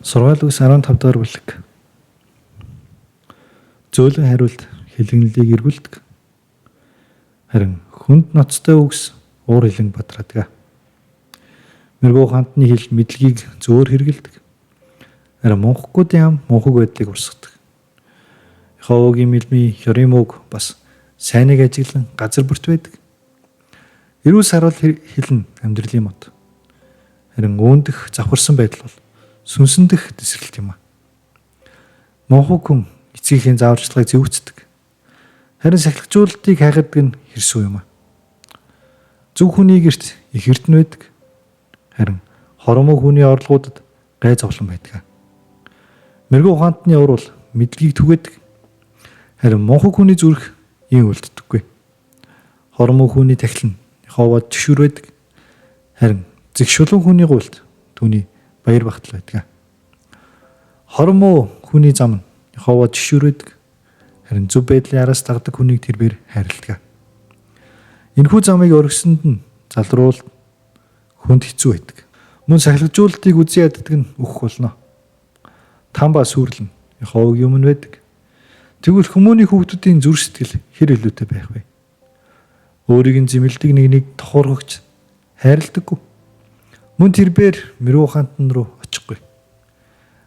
Сургаал үгс 15 дугаар бүлэг. Зөөлөн хариулт хэлгэнлийг эргүүлдэг. Харин хүнд ноцтой үгс уур хилэн бадрадаг. Мэргүү хантны хэл мэдлэгийг зөөр хэрэгэлдэг. Харин мунхаггүйдийн ам мунхаг байдлыг урсгадаг. Яховогийн мэлмий Ёримог бас сайныг ажиглан газар бүрт байдаг. Эрүүл саруул хэлэн амьдралын мод. Харин үүндэх завхарсан байдал бол сүнсэндэх тесрэлт юм а. Мунхаг хүн эцгийнхээ зааварчилгааг зэвүүцдэг. Харин сахилгажуулалтыг хайгардаг нь хэрсүү юм а. Зөв хүний гэрт их эрдэнэ байдаг. Харин хормог хүний орлогуудад гай зовлон байдаг. Мэргүү ухаантны ур бол мэдлэгийг түгээдэг. Харин мунхаг хүний зүрх ийм үлддэггүй. Хормог хүний тахил нь Яховод тгшүүр байдаг. Харин зэгшулан хүний гуйлд түүний баяр багтал байдаг. Хормоо хүний зам нь Яховод тгшүүр байдаг. Харин зөв байдлын араас дагдаг хүнийг тэрбээр хайрладаг. Энэхүү замыг өргөсөнд нь залруулт хүнд хэцүү байдаг. Мөн сахилгажуулалтыг үзий яддаг нь өөх болно. Там ба сүрлэн Яховыг юм байдаг. Тэгвэл хүмүүний хүүхдүүдийн зүрх сэтгэл хэр илүүтэй байх вэ? Өөрийг нь зэмлдэг нэгнийг тохуургагч хайрладаггүй. Мөн тэрбээр мэрүү ухаантан руу очихгүй.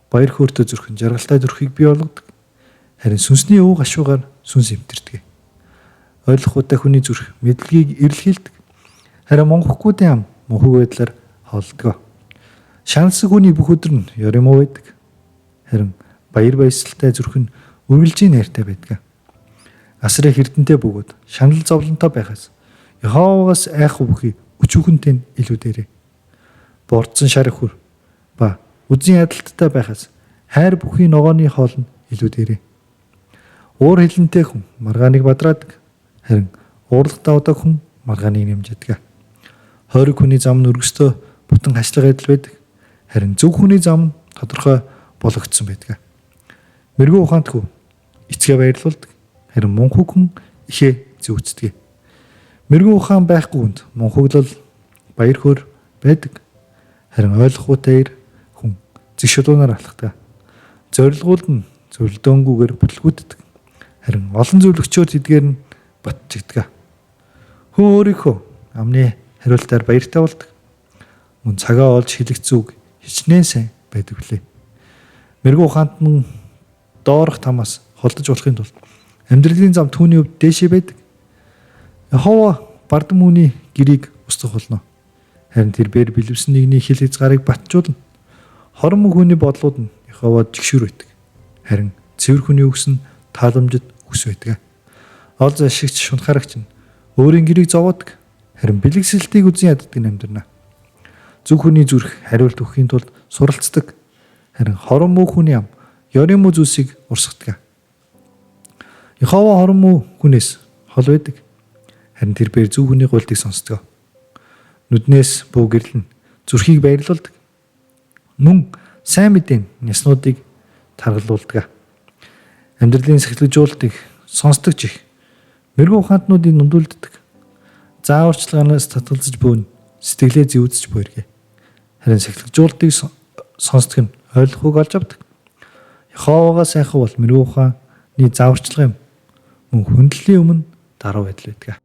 Баяр хөөртэй зүрхэн жаргалтай зүрхийг бий болгодог. Харин сүнсний өвөг гашуугаар сүнс эмтэрдэг. Ойлгохуйтай хүний зүрх мэдлэгийг эрэлхийлдэг. Харин мунхаггүйдийн ам мунхаг байдлаар холддог. Шаналсаг хүний бүх өдөр нь Ёримог байдаг. Харин баяр баясгалтай зүрх нь үргэлжийн найртай байдаг. Асраа хэрдэнтэй бөгөөд шанал зовлонтой байхаас Яховоогоос айхгүй бүхий өчүүхэнтэй нь илүү дээрээ. Бордсон шар хүр ба үзэн ядалттай байхаас хайр бүхий ногооны хоол нь илүү дээрээ. Уур хилэнтэй хүн маргааныг бадраадаг. Харин уурлагтай удаг хүн маргааныг нэмждэг. Хойрог хүний зам нь өргөстөө бутан хашлага адил байдаг. Харин зөв хүний зам нь тодорхой болгогдсон байдаг. Мэргүү ухаант хүн эцгээ баярлуулдаг. Харин мунхаг хүн ихээ зүүцдэг. Мэргүү ухаан байхгүй хүнд мунхаглал баяр хөөр байдаг. Харин ойлгохуйтай хүн зэгшулуунаар алхдаг. Зорилгууд нь зөвлөдөөнгүйгээр бүтлгүүддэг. Харин олон зөвлөгчөөр тэдгээр нь батжигдаг. Хүн өөрийнхөө амны хариултаар баяртай болдог. Мөн цагаа олж хэлэгц үг хичнээн сайн байдаг билээ. Мэргүү ухаант нь доорх тамаас холдож болохын тулд амьдралын зам түүний хувьд дээшээ байдаг. Яхова бардам хүний гэрийг устгах болно. Харин тэрбээр бэлэвсэн нэгний хил хязгаарыг батжуулна. Хормог хүний бодлууд нь Яховод жигшүүр байдаг. Харин цэвэр хүний үгс нь тааламжид үгс байдаг. Ол зашигч шунхаарагч нь өөрийн гэрийг зовоодог. Харин бэлэгсэлтийг үзэн яддаг нь амьдрна. Зөв хүний зүрх хариулт өгөхийн тулд суралцдаг. Харин хормог хүний ам Ёримог зүйлсийг урсгадаг. Яхова хормог хүнээс хол байдаг. Харин тэрбээр зөв хүний гуйлдыг сонсдог. Нүднээс бүү гэрлэн зүрхийг баярлуулдаг. Мөн сайн мэдээ няснуудыг таргалуулдаг. Амьдралын сахилгажуулалтыг сонсдог чих мэргүү ухаантнуудыг нундуулдаг. Зааварчилгаанаас татгалзаж бөөн сэтгэлээ зэвүүцэж буйргэ. Харин сахилгажуулалтыг сонсдог нь ойлгохыг олж авдаг. Яховоогоос айхав бол мэргүү ухааны зааварчилгаа юм. Мөн хүндлэлийн өмнө даруй байдал байдаг.